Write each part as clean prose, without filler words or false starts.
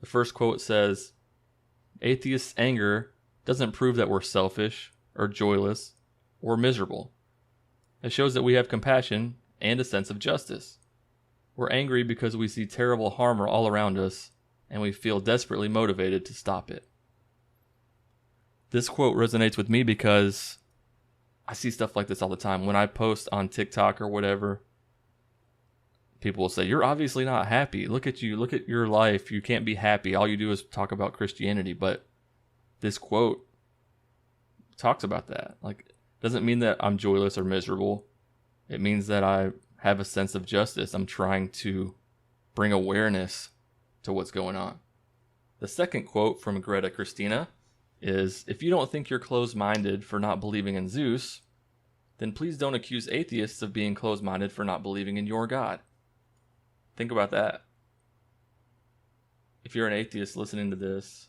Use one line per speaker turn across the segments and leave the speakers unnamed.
The first quote says, "Atheists' anger doesn't prove that we're selfish or joyless or miserable. It shows that we have compassion and a sense of justice. We're angry because we see terrible harm all around us, and we feel desperately motivated to stop it." This quote resonates with me because I see stuff like this all the time. When I post on TikTok or whatever, people will say, "You're obviously not happy. Look at you. Look at your life. You can't be happy. All you do is talk about Christianity." But this quote talks about that. Like, it doesn't mean that I'm joyless or miserable. It means that I have a sense of justice. I'm trying to bring awareness to what's going on. The second quote from Greta Christina is, "If you don't think you're closed-minded for not believing in Zeus, then please don't accuse atheists of being closed-minded for not believing in your God." Think about that. If you're an atheist listening to this,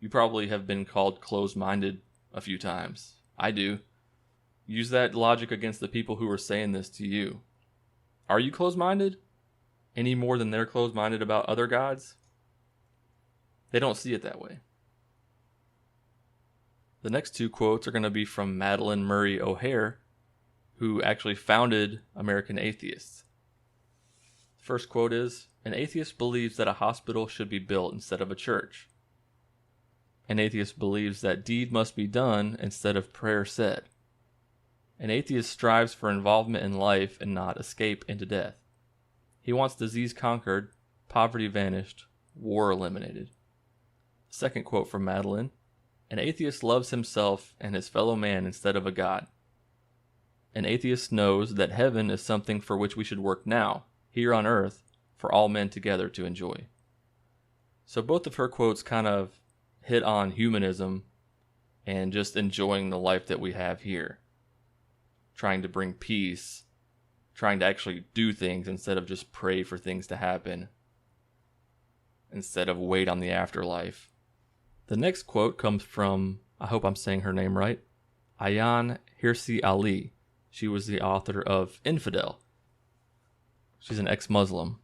you probably have been called closed-minded a few times. I do. Use that logic against the people who are saying this to you. Are you closed-minded? Any more than they're closed-minded about other gods? They don't see it that way. The next two quotes are going to be from Madeleine Murray O'Hair, who actually founded American Atheists. The first quote is, "An atheist believes that a hospital should be built instead of a church. An atheist believes that deed must be done instead of prayer said. An atheist strives for involvement in life and not escape into death. He wants disease conquered, poverty vanished, war eliminated." Second quote from Madeleine, "An atheist loves himself and his fellow man instead of a God. An atheist knows that heaven is something for which we should work now, here on earth, for all men together to enjoy." So both of her quotes kind of hit on humanism and just enjoying the life that we have here. Trying to bring peace, trying to actually do things instead of just pray for things to happen, instead of wait on the afterlife. The next quote comes from, I hope I'm saying her name right, Ayaan Hirsi Ali. She was the author of Infidel. She's an ex-Muslim.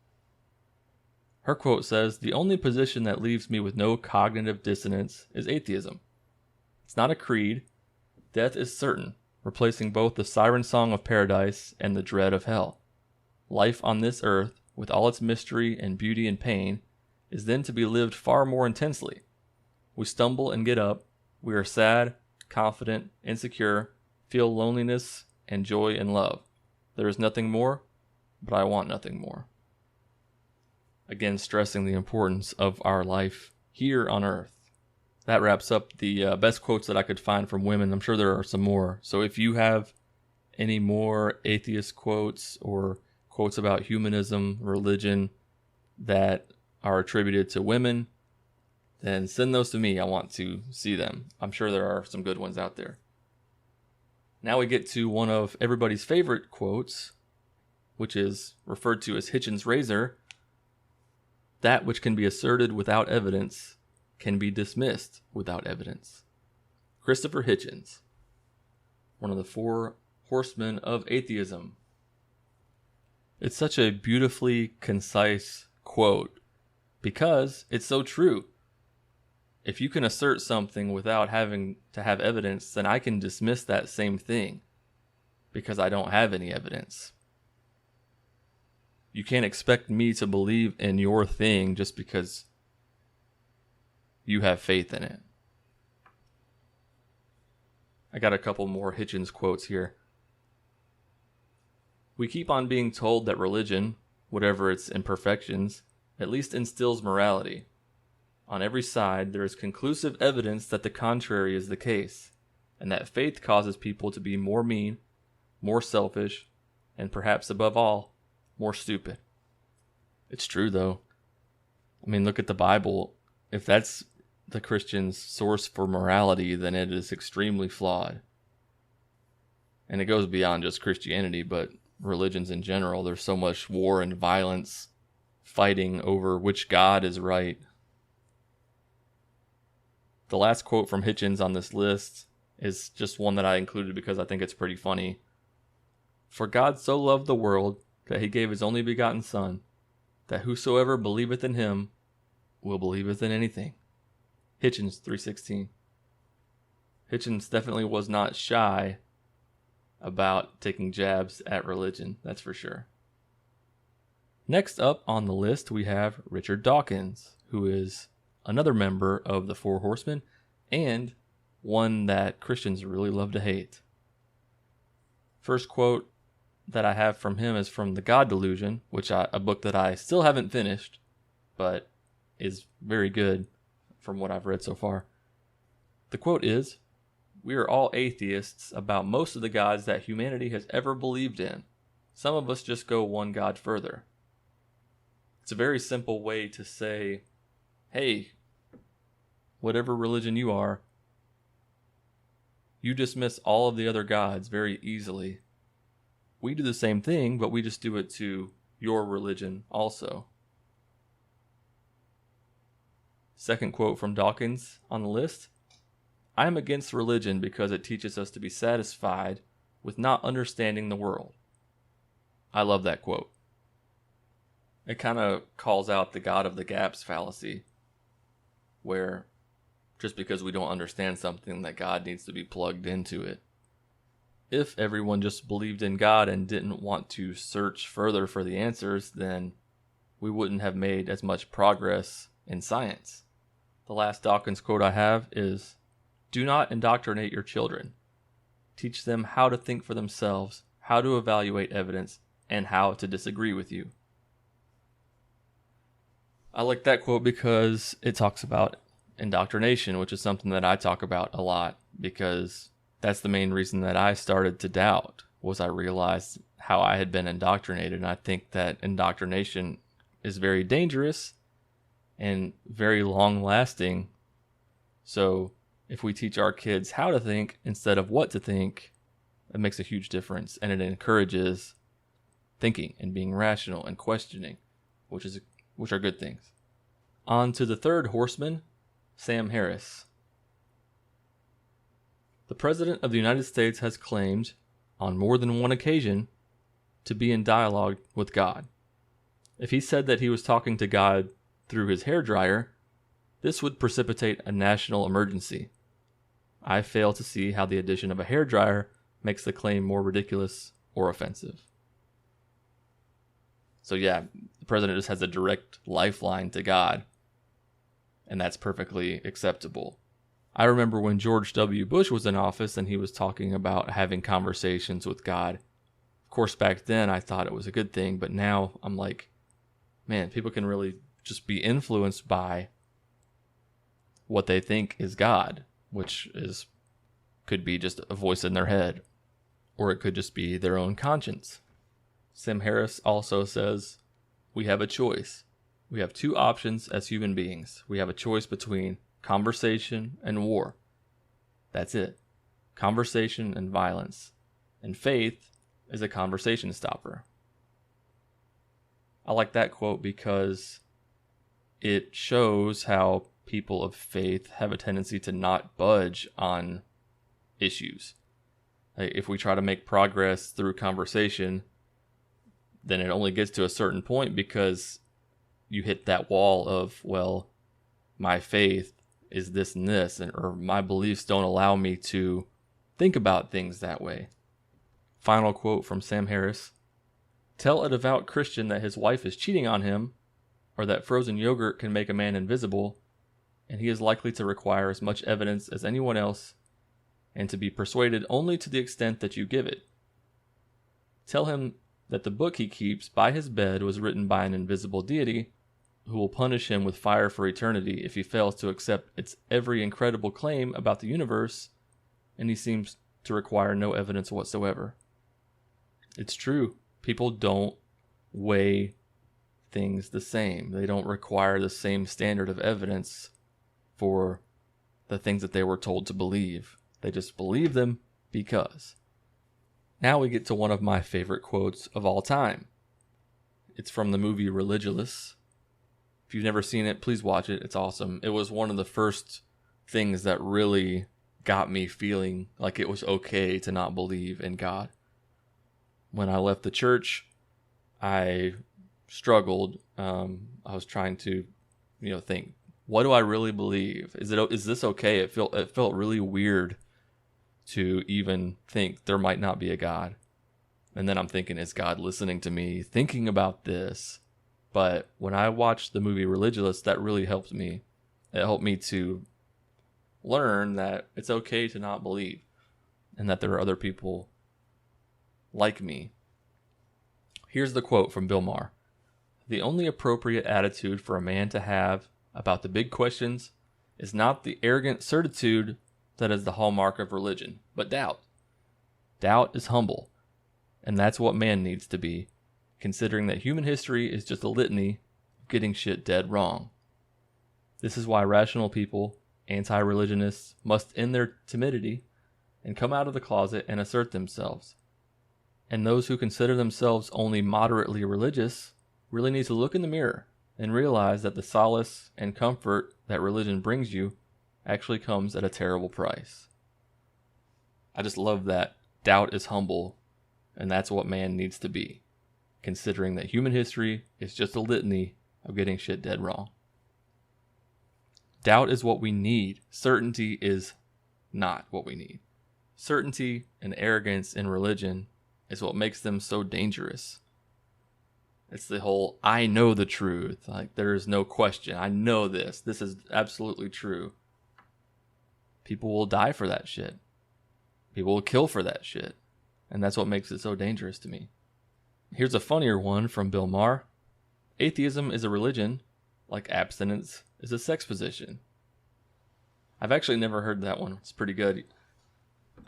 Her quote says, "The only position that leaves me with no cognitive dissonance is atheism. It's not a creed. Death is certain, replacing both the siren song of paradise and the dread of hell. Life on this earth, with all its mystery and beauty and pain, is then to be lived far more intensely. We stumble and get up. We are sad, confident, insecure, feel loneliness and joy and love. There is nothing more, but I want nothing more." Again, stressing the importance of our life here on earth. That wraps up the best quotes that I could find from women. I'm sure there are some more. So if you have any more atheist quotes or quotes about humanism, religion that are attributed to women, then send those to me. I want to see them. I'm sure there are some good ones out there. Now we get to one of everybody's favorite quotes, which is referred to as Hitchens' razor. "That which can be asserted without evidence can be dismissed without evidence." Christopher Hitchens, one of the four horsemen of atheism. It's such a beautifully concise quote because it's so true. If you can assert something without having to have evidence, then I can dismiss that same thing because I don't have any evidence. You can't expect me to believe in your thing just because you have faith in it. I got a couple more Hitchens quotes here. "We keep on being told that religion, whatever its imperfections, at least instills morality. On every side, there is conclusive evidence that the contrary is the case, and that faith causes people to be more mean, more selfish, and perhaps above all, more stupid." It's true, though. I mean, look at the Bible. If that's the Christian's source for morality, then it is extremely flawed. And it goes beyond just Christianity, but religions in general. There's so much war and violence, fighting over which God is right. The last quote from Hitchens on this list is just one that I included because I think it's pretty funny. "For God so loved the world that he gave his only begotten Son, that whosoever believeth in him will believeth in anything. Hitchens 3:16. Hitchens definitely was not shy about taking jabs at religion, that's for sure. Next up on the list, we have Richard Dawkins, who is another member of the Four Horsemen and one that Christians really love to hate. First quote that I have from him is from The God Delusion, a book that I still haven't finished, but is very good from what I've read so far. The quote is, "We are all atheists about most of the gods that humanity has ever believed in. Some of us just go one god further." It's a very simple way to say, hey, whatever religion you are, you dismiss all of the other gods very easily. We do the same thing, but we just do it to your religion also. Second quote from Dawkins on the list, "I am against religion because it teaches us to be satisfied with not understanding the world." I love that quote. It kind of calls out the God of the gaps fallacy, where just because we don't understand something, that God needs to be plugged into it. If everyone just believed in God and didn't want to search further for the answers, then we wouldn't have made as much progress in science. The last Dawkins quote I have is, "Do not indoctrinate your children. Teach them how to think for themselves, how to evaluate evidence, and how to disagree with you." I like that quote because it talks about indoctrination, which is something that I talk about a lot, because that's the main reason that I started to doubt, was I realized how I had been indoctrinated. And I think that indoctrination is very dangerous and very long lasting. So if we teach our kids how to think instead of what to think, it makes a huge difference, and it encourages thinking and being rational and questioning, which are good things. On to the third horseman, Sam Harris. The President of the United States has claimed, on more than one occasion, to be in dialogue with God. If he said that he was talking to God through his hairdryer, this would precipitate a national emergency. I fail to see how the addition of a hairdryer makes the claim more ridiculous or offensive. So yeah, the president just has a direct lifeline to God, and that's perfectly acceptable. I remember when George W. Bush was in office and he was talking about having conversations with God. Of course, back then I thought it was a good thing, but now I'm like, man, people can really just be influenced by what they think is God, which could be just a voice in their head, or it could just be their own conscience. Sam Harris also says, "We have a choice. We have two options as human beings. We have a choice between conversation and war. That's it. Conversation and violence. And faith is a conversation stopper." I like that quote because it shows how people of faith have a tendency to not budge on issues. Like, if we try to make progress through conversation, then it only gets to a certain point because you hit that wall of, well, my faith is this and this, or my beliefs don't allow me to think about things that way. Final quote from Sam Harris. "Tell a devout Christian that his wife is cheating on him, or that frozen yogurt can make a man invisible, and he is likely to require as much evidence as anyone else, and to be persuaded only to the extent that you give it. Tell him that the book he keeps by his bed was written by an invisible deity who will punish him with fire for eternity if he fails to accept its every incredible claim about the universe, and he seems to require no evidence whatsoever." It's true. People don't weigh things the same. They don't require the same standard of evidence for the things that they were told to believe. They just believe them because. Now we get to one of my favorite quotes of all time. It's from the movie Religulous. If you've never seen it, please watch it. It's awesome. It was one of the first things that really got me feeling like it was okay to not believe in God. When I left the church, I struggled. I was trying to think, what do I really believe? Is this okay? It felt really weird to even think there might not be a God. And then I'm thinking, is God listening to me thinking about this? But when I watched the movie Religious, that really helped me. It helped me to learn that it's okay to not believe and that there are other people like me. Here's the quote from Bill Maher. The only appropriate attitude for a man to have about the big questions is not the arrogant certitude that is the hallmark of religion, but doubt. Doubt is humble, and that's what man needs to be, considering that human history is just a litany of getting shit dead wrong. This is why rational people, anti-religionists, must end their timidity and come out of the closet and assert themselves. And those who consider themselves only moderately religious really need to look in the mirror and realize that the solace and comfort that religion brings you actually comes at a terrible price. I just love that. Doubt is humble, and that's what man needs to be, considering that human history is just a litany of getting shit dead wrong. Doubt is what we need. Certainty is not what we need. Certainty and arrogance in religion is what makes them so dangerous. It's the whole, I know the truth. Like, there is no question. I know this. This is absolutely true. People will die for that shit. People will kill for that shit. And that's what makes it so dangerous to me. Here's a funnier one from Bill Maher. Atheism is a religion, like abstinence is a sex position. I've actually never heard that one. It's pretty good.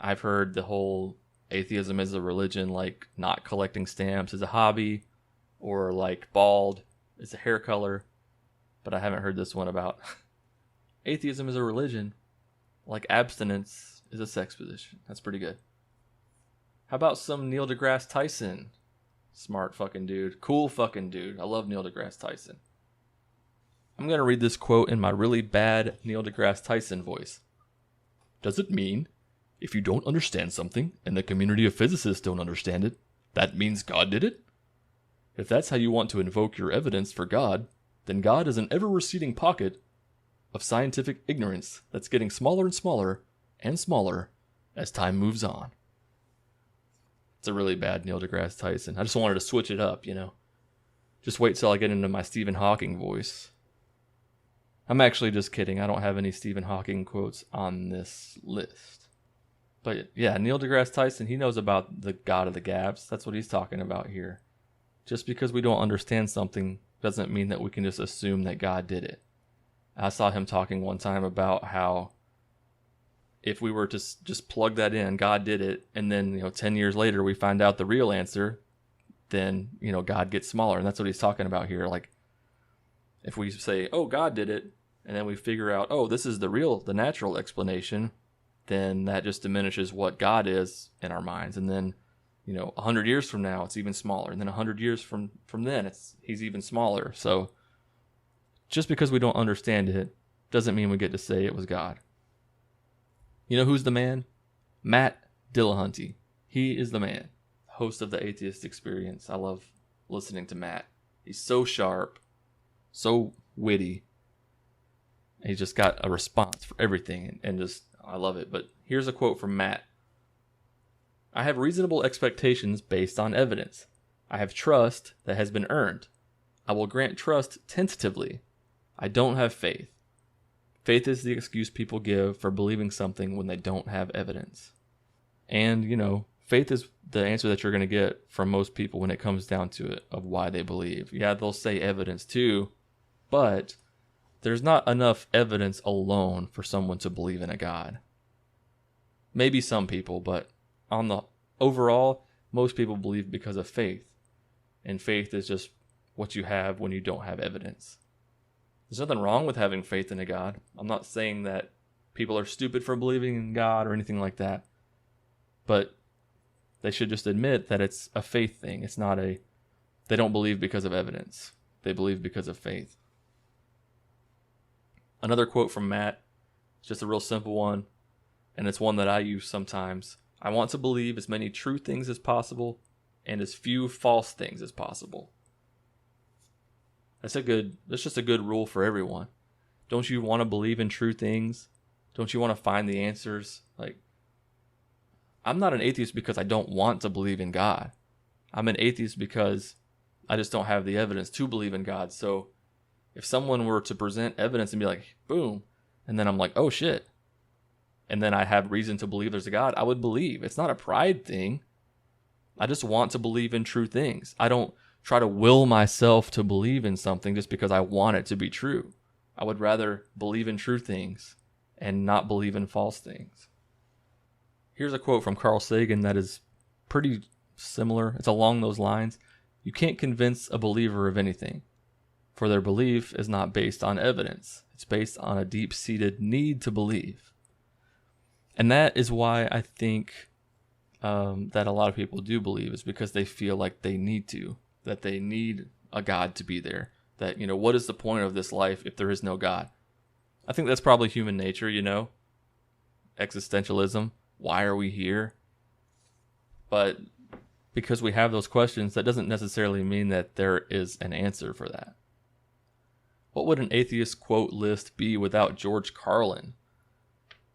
I've heard the whole atheism is a religion, like not collecting stamps is a hobby, or like bald is a hair color, but I haven't heard this one about atheism is a religion, like abstinence is a sex position. That's pretty good. How about some Neil deGrasse Tyson? Smart fucking dude. Cool fucking dude. I love Neil deGrasse Tyson. I'm going to read this quote in my really bad Neil deGrasse Tyson voice. Does it mean if you don't understand something and the community of physicists don't understand it, that means God did it? If that's how you want to invoke your evidence for God, then God is an ever-receding pocket of scientific ignorance that's getting smaller and smaller as time moves on. It's a really bad Neil deGrasse Tyson. I just wanted to switch it up, Just wait till I get into my Stephen Hawking voice. I'm actually just kidding. I don't have any Stephen Hawking quotes on this list. But yeah, Neil deGrasse Tyson, he knows about the God of the gaps. That's what he's talking about here. Just because we don't understand something doesn't mean that we can just assume that God did it. I saw him talking one time about how if we were to just plug that in, God did it, and then 10 years later we find out the real answer, then God gets smaller. And that's what he's talking about here. Like, if we say, oh, God did it, and then we figure out, oh, this is the natural explanation, then that just diminishes what God is in our minds. And then 100 years from now, it's even smaller. And then 100 years from then, he's even smaller. So just because we don't understand it doesn't mean we get to say it was God. You know who's the man? Matt Dillahunty. He is the man. Host of the Atheist Experience. I love listening to Matt. He's so sharp, so witty. He's just got a response for everything, and just, I love it. But here's a quote from Matt. I have reasonable expectations based on evidence. I have trust that has been earned. I will grant trust tentatively. I don't have faith. Faith is the excuse people give for believing something when they don't have evidence. And, faith is the answer that you're going to get from most people when it comes down to it, of why they believe. Yeah, they'll say evidence too, but there's not enough evidence alone for someone to believe in a God. Maybe some people, but on the overall, most people believe because of faith. And faith is just what you have when you don't have evidence. There's nothing wrong with having faith in a God. I'm not saying that people are stupid for believing in God or anything like that. But they should just admit that it's a faith thing. It's not they don't believe because of evidence. They believe because of faith. Another quote from Matt, just a real simple one, and it's one that I use sometimes. I want to believe as many true things as possible and as few false things as possible. That's just a good rule for everyone. Don't you want to believe in true things? Don't you want to find the answers? Like, I'm not an atheist because I don't want to believe in God. I'm an atheist because I just don't have the evidence to believe in God. So if someone were to present evidence and be like, boom, and then I'm like, oh shit, and then I have reason to believe there's a God, I would believe. It's not a pride thing. I just want to believe in true things. I don't try to will myself to believe in something just because I want it to be true. I would rather believe in true things and not believe in false things. Here's a quote from Carl Sagan that is pretty similar. It's along those lines. You can't convince a believer of anything, for their belief is not based on evidence. It's based on a deep-seated need to believe. And that is why I think that a lot of people do believe, is because they feel like they need to, that they need a God to be there. That, what is the point of this life if there is no God? I think that's probably human nature, existentialism. Why are we here? But because we have those questions, that doesn't necessarily mean that there is an answer for that. What would an atheist quote list be without George Carlin?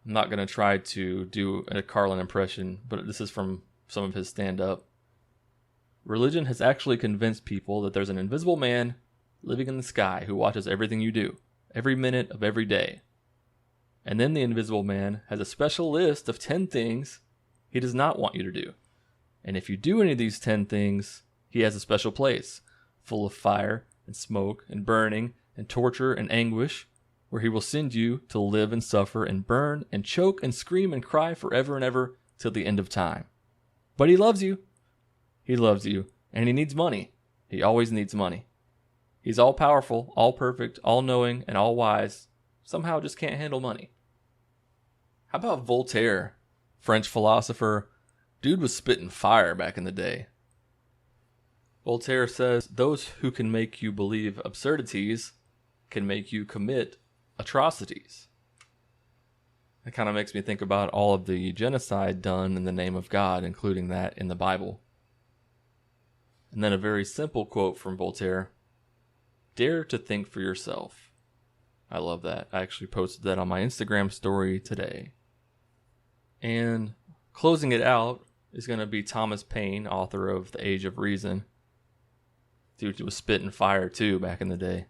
I'm not going to try to do a Carlin impression, but this is from some of his stand-up. Religion has actually convinced people that there's an invisible man living in the sky who watches everything you do, every minute of every day. And then the invisible man has a special list of 10 things he does not want you to do. And if you do any of these 10 things, he has a special place, full of fire and smoke and burning and torture and anguish, where he will send you to live and suffer and burn and choke and scream and cry forever and ever till the end of time. But he loves you. He loves you. And he needs money. He always needs money. He's all powerful, all perfect, all knowing, and all wise. Somehow just can't handle money. How about Voltaire, French philosopher? Dude was spitting fire back in the day. Voltaire says, those who can make you believe absurdities can make you commit atrocities. It kind of makes me think about all of the genocide done in the name of God, including that in the Bible. And then a very simple quote from Voltaire: dare to think for yourself. I love that. I actually posted that on my Instagram story today. And closing it out is going to be Thomas Paine, author of The Age of Reason. Dude was spitting fire too back in the day.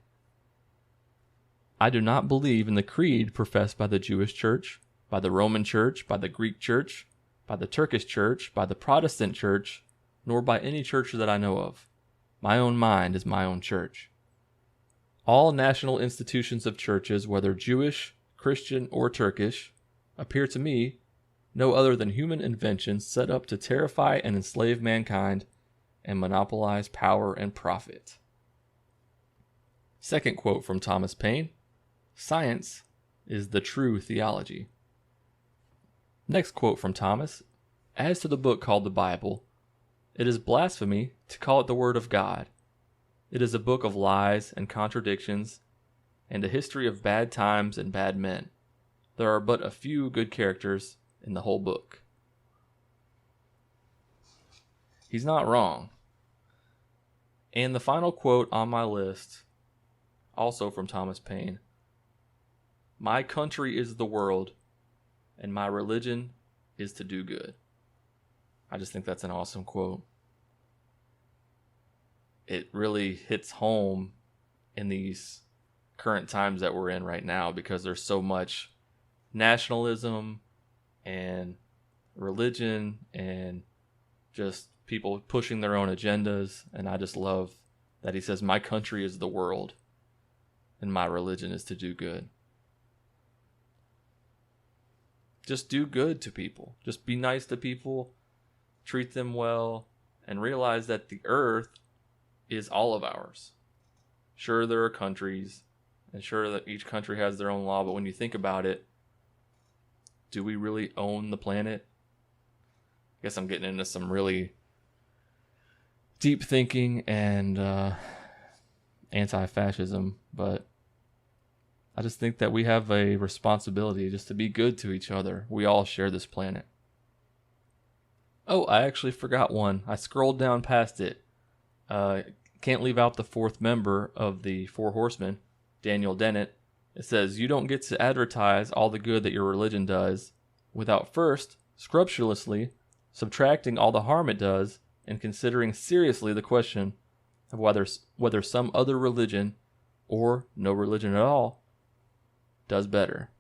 I do not believe in the creed professed by the Jewish Church, by the Roman Church, by the Greek Church, by the Turkish Church, by the Protestant Church, nor by any church that I know of. My own mind is my own church. All national institutions of churches, whether Jewish, Christian, or Turkish, appear to me no other than human inventions set up to terrify and enslave mankind and monopolize power and profit. Second quote from Thomas Paine: science is the true theology. Next quote from Thomas: as to the book called the Bible, it is blasphemy to call it the Word of God. It is a book of lies and contradictions, and a history of bad times and bad men. There are but a few good characters in the whole book. He's not wrong. And the final quote on my list, also from Thomas Paine: my country is the world, and my religion is to do good. I just think that's an awesome quote. It really hits home in these current times that we're in right now, because there's so much nationalism and religion and just people pushing their own agendas. And I just love that he says, my country is the world and my religion is to do good. Just do good to people. Just be nice to people. Treat them well. And realize that the earth is all of ours. Sure, there are countries, and sure that each country has their own law, but when you think about it, do we really own the planet? I guess I'm getting into some really deep thinking and anti-fascism, but I just think that we have a responsibility just to be good to each other. We all share this planet. Oh, I actually forgot one. I scrolled down past it. can't leave out the fourth member of the Four Horsemen, Daniel Dennett. It says, you don't get to advertise all the good that your religion does without first, scrupulously, subtracting all the harm it does and considering seriously the question of whether some other religion, or no religion at all, does better.